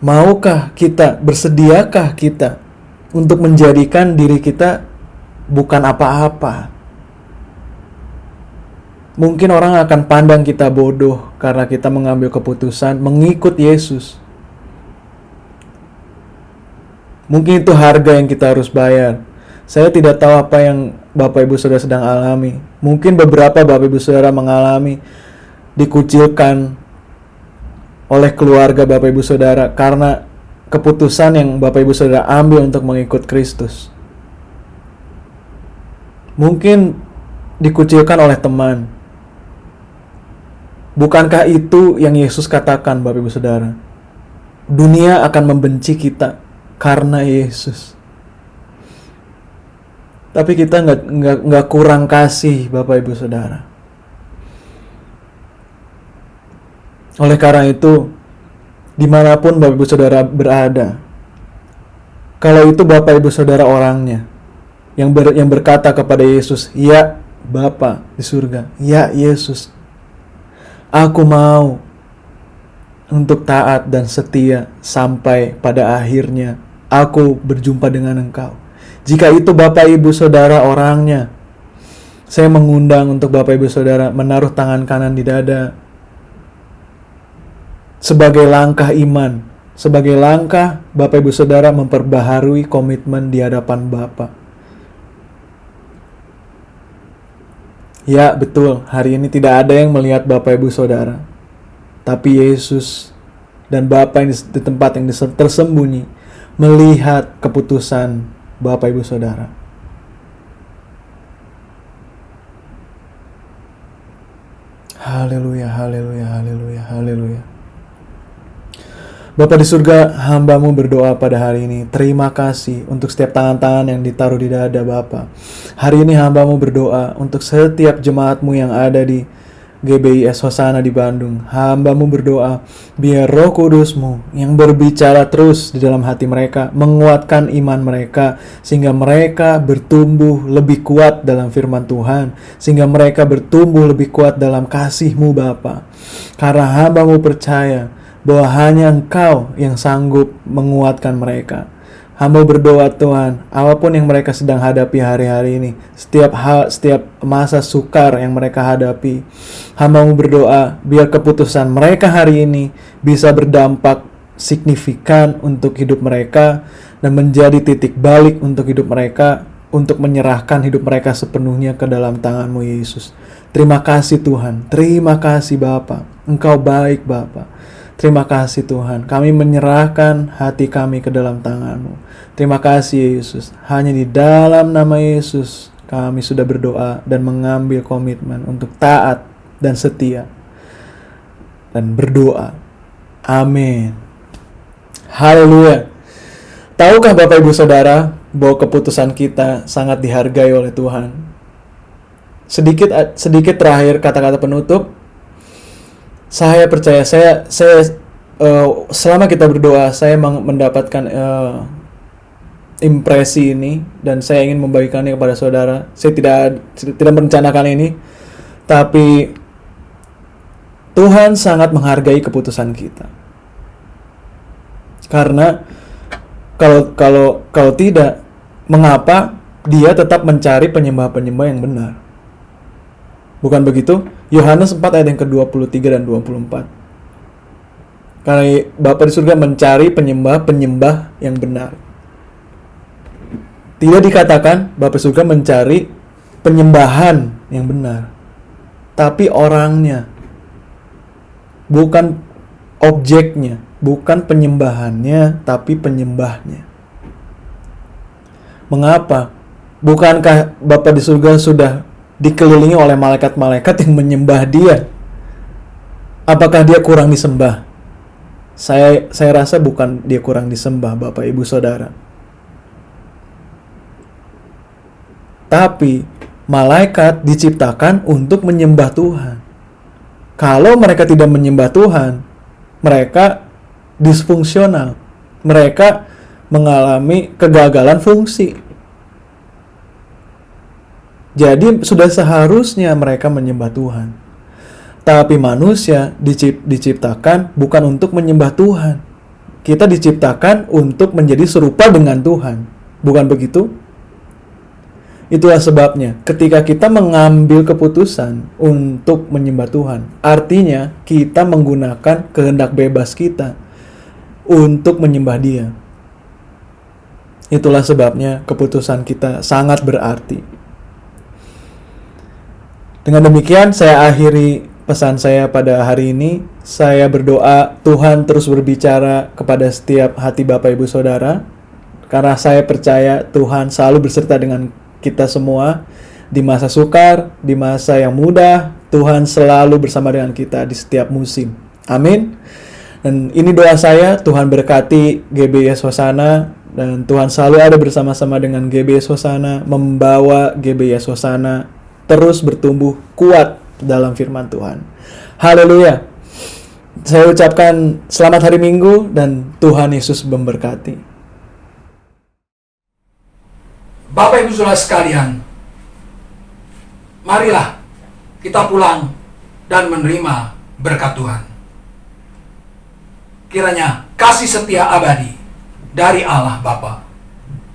Maukah kita, bersediakah kita untuk menjadikan diri kita bukan apa-apa? Mungkin orang akan pandang kita bodoh karena kita mengambil keputusan mengikut Yesus. Mungkin itu harga yang kita harus bayar. Saya tidak tahu apa yang Bapak Ibu Saudara sedang alami. Mungkin beberapa Bapak Ibu Saudara mengalami dikucilkan oleh keluarga Bapak Ibu Saudara karena keputusan yang Bapak Ibu Saudara ambil untuk mengikut Kristus. Mungkin dikucilkan oleh teman. Bukankah itu yang Yesus katakan, Bapak Ibu Saudara? Dunia akan membenci kita karena Yesus. Tapi kita nggak kurang kasih, Bapak Ibu Saudara. Oleh karena itu, dimanapun Bapak Ibu Saudara berada, kalau itu Bapak Ibu Saudara orangnya yang berkata kepada Yesus, ya Bapa di surga, ya Yesus, aku mau untuk taat dan setia sampai pada akhirnya aku berjumpa dengan Engkau. Jika itu Bapak Ibu Saudara orangnya, saya mengundang untuk Bapak Ibu Saudara menaruh tangan kanan di dada sebagai langkah iman, sebagai langkah Bapak Ibu Saudara memperbaharui komitmen di hadapan Bapa. Ya, betul, hari ini tidak ada yang melihat Bapak Ibu Saudara, tapi Yesus dan Bapa yang di tempat yang tersembunyi melihat keputusan Bapak Ibu Saudara. Haleluya, haleluya, haleluya, haleluya. Bapa di surga, hamba-Mu berdoa pada hari ini. Terima kasih untuk setiap tangan-tangan yang ditaruh di dada Bapa. Hari ini hamba-Mu berdoa untuk setiap jemaat-Mu yang ada di GBIS Hosana di Bandung. Hamba-Mu berdoa, biar Roh Kudus-Mu yang berbicara terus di dalam hati mereka, menguatkan iman mereka, sehingga mereka bertumbuh lebih kuat dalam firman Tuhan, sehingga mereka bertumbuh lebih kuat dalam kasih-Mu Bapa. Karena hamba-Mu percaya bahwa hanya Engkau yang sanggup menguatkan mereka. Hamba berdoa Tuhan, apapun yang mereka sedang hadapi hari-hari ini, setiap masa sukar yang mereka hadapi, hamba-Mu berdoa biar keputusan mereka hari ini bisa berdampak signifikan untuk hidup mereka dan menjadi titik balik untuk hidup mereka, untuk menyerahkan hidup mereka sepenuhnya ke dalam tangan-Mu Yesus. Terima kasih Tuhan, terima kasih Bapa, Engkau baik Bapa. Terima kasih Tuhan, kami menyerahkan hati kami ke dalam tangan-Mu. Terima kasih Yesus, hanya di dalam nama Yesus kami sudah berdoa dan mengambil komitmen untuk taat dan setia dan berdoa. Amin. Haleluya. Tahukah Bapak Ibu Saudara bahwa keputusan kita sangat dihargai oleh Tuhan? Sedikit terakhir kata-kata penutup. Saya percaya selama kita berdoa saya mendapatkan impresi ini dan saya ingin membagikannya kepada saudara. Saya tidak merencanakan ini, tapi Tuhan sangat menghargai keputusan kita. Karena kalau tidak, mengapa Dia tetap mencari penyembah-penyembah yang benar? Bukan begitu? Yohanes 4 ayat yang ke-23 dan 24. Karena Bapa di surga mencari penyembah-penyembah yang benar. Tidak dikatakan Bapa di surga mencari penyembahan yang benar, tapi orangnya, bukan objeknya, bukan penyembahannya, tapi penyembahnya. Mengapa? Bukankah Bapa di surga sudah dikelilingi oleh malaikat-malaikat yang menyembah Dia? Apakah Dia kurang disembah? Saya rasa bukan Dia kurang disembah, Bapak Ibu Saudara. Tapi malaikat diciptakan untuk menyembah Tuhan. Kalau mereka tidak menyembah Tuhan, mereka disfungsional. Mereka mengalami kegagalan fungsi. Jadi sudah seharusnya mereka menyembah Tuhan. Tapi manusia diciptakan bukan untuk menyembah Tuhan. Kita diciptakan untuk menjadi serupa dengan Tuhan. Bukan begitu? Itulah sebabnya ketika kita mengambil keputusan untuk menyembah Tuhan, artinya kita menggunakan kehendak bebas kita untuk menyembah Dia. Itulah sebabnya keputusan kita sangat berarti. Dengan demikian saya akhiri pesan saya pada hari ini. Saya berdoa Tuhan terus berbicara kepada setiap hati Bapak Ibu Saudara, karena saya percaya Tuhan selalu berserta dengan kita semua di masa sukar, di masa yang mudah. Tuhan selalu bersama dengan kita di setiap musim. Amin. Dan ini doa saya, Tuhan berkati GBS Hosana, dan Tuhan selalu ada bersama-sama dengan GBS Hosana, membawa GBS Hosana terus bertumbuh kuat dalam firman Tuhan. Haleluya. Saya ucapkan selamat hari Minggu dan Tuhan Yesus memberkati. Bapak Ibu Saudara sekalian, marilah kita pulang dan menerima berkat Tuhan. Kiranya kasih setia abadi dari Allah Bapa,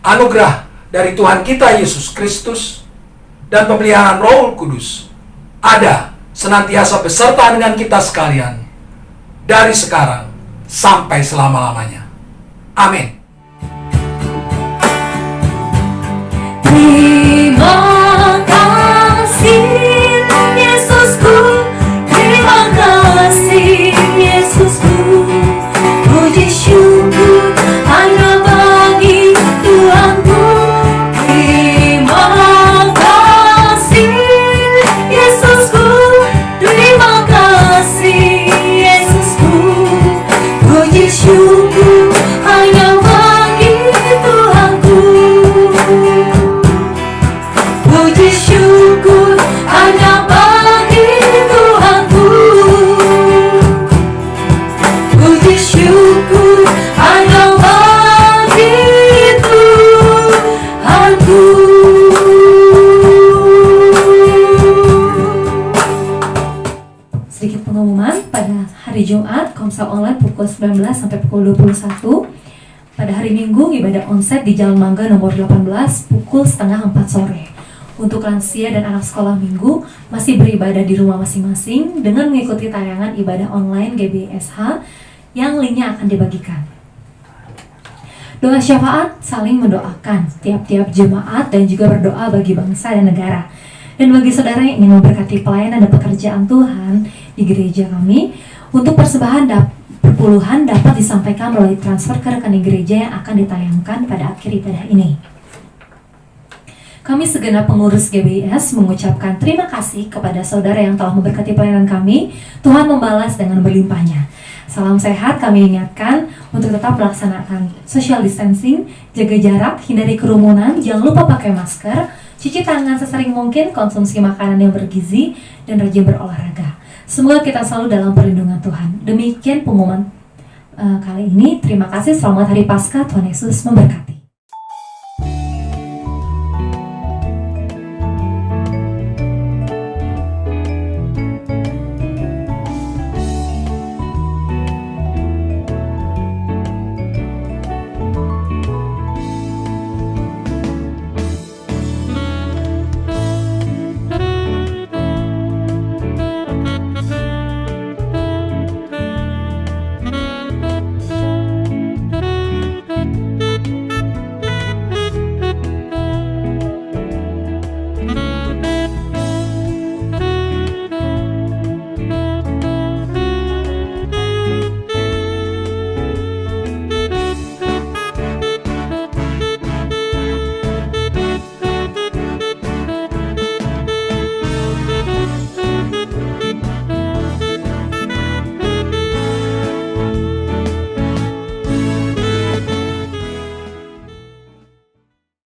anugerah dari Tuhan kita Yesus Kristus, dan pemeliharaan Roh Kudus ada senantiasa beserta dengan kita sekalian dari sekarang sampai selama-lamanya. Amin. Terima kasih Yesusku, terima kasih Yesusku, puji syukur hanya bagi Tuhanku. Terima kasih Yesusku, terima kasih Yesusku, puji syukur hanya bagi Tuhanku. Puji syukur hanya bagi Tuhanku. Puji syukur hanya bagi Tuhanku. Sedikit pengumuman, pada hari Jumat Komsel Online pukul 19 sampai pukul 21. Pada hari Minggu ibadah onsite di Jalan Mangga nomor 18 pukul setengah 4 sore. Untuk lansia dan anak sekolah minggu masih beribadah di rumah masing-masing dengan mengikuti tayangan ibadah online GBSH yang linknya akan dibagikan. Doa syafaat saling mendoakan tiap-tiap jemaat dan juga berdoa bagi bangsa dan negara. Dan bagi saudara yang ingin memberkati pelayanan dan pekerjaan Tuhan di gereja kami, untuk persembahan perpuluhan dapat disampaikan melalui transfer ke rekening gereja yang akan ditayangkan pada akhir ibadah ini. Kami segenap pengurus GBIS mengucapkan terima kasih kepada saudara yang telah memberkati pelayanan kami. Tuhan membalas dengan berlimpahnya. Salam sehat, kami ingatkan untuk tetap melaksanakan social distancing, jaga jarak, hindari kerumunan, jangan lupa pakai masker, cuci tangan sesering mungkin, konsumsi makanan yang bergizi, dan rajin berolahraga. Semoga kita selalu dalam perlindungan Tuhan. Demikian pengumuman kali ini. Terima kasih, selamat Hari Paskah, Tuhan Yesus memberkati.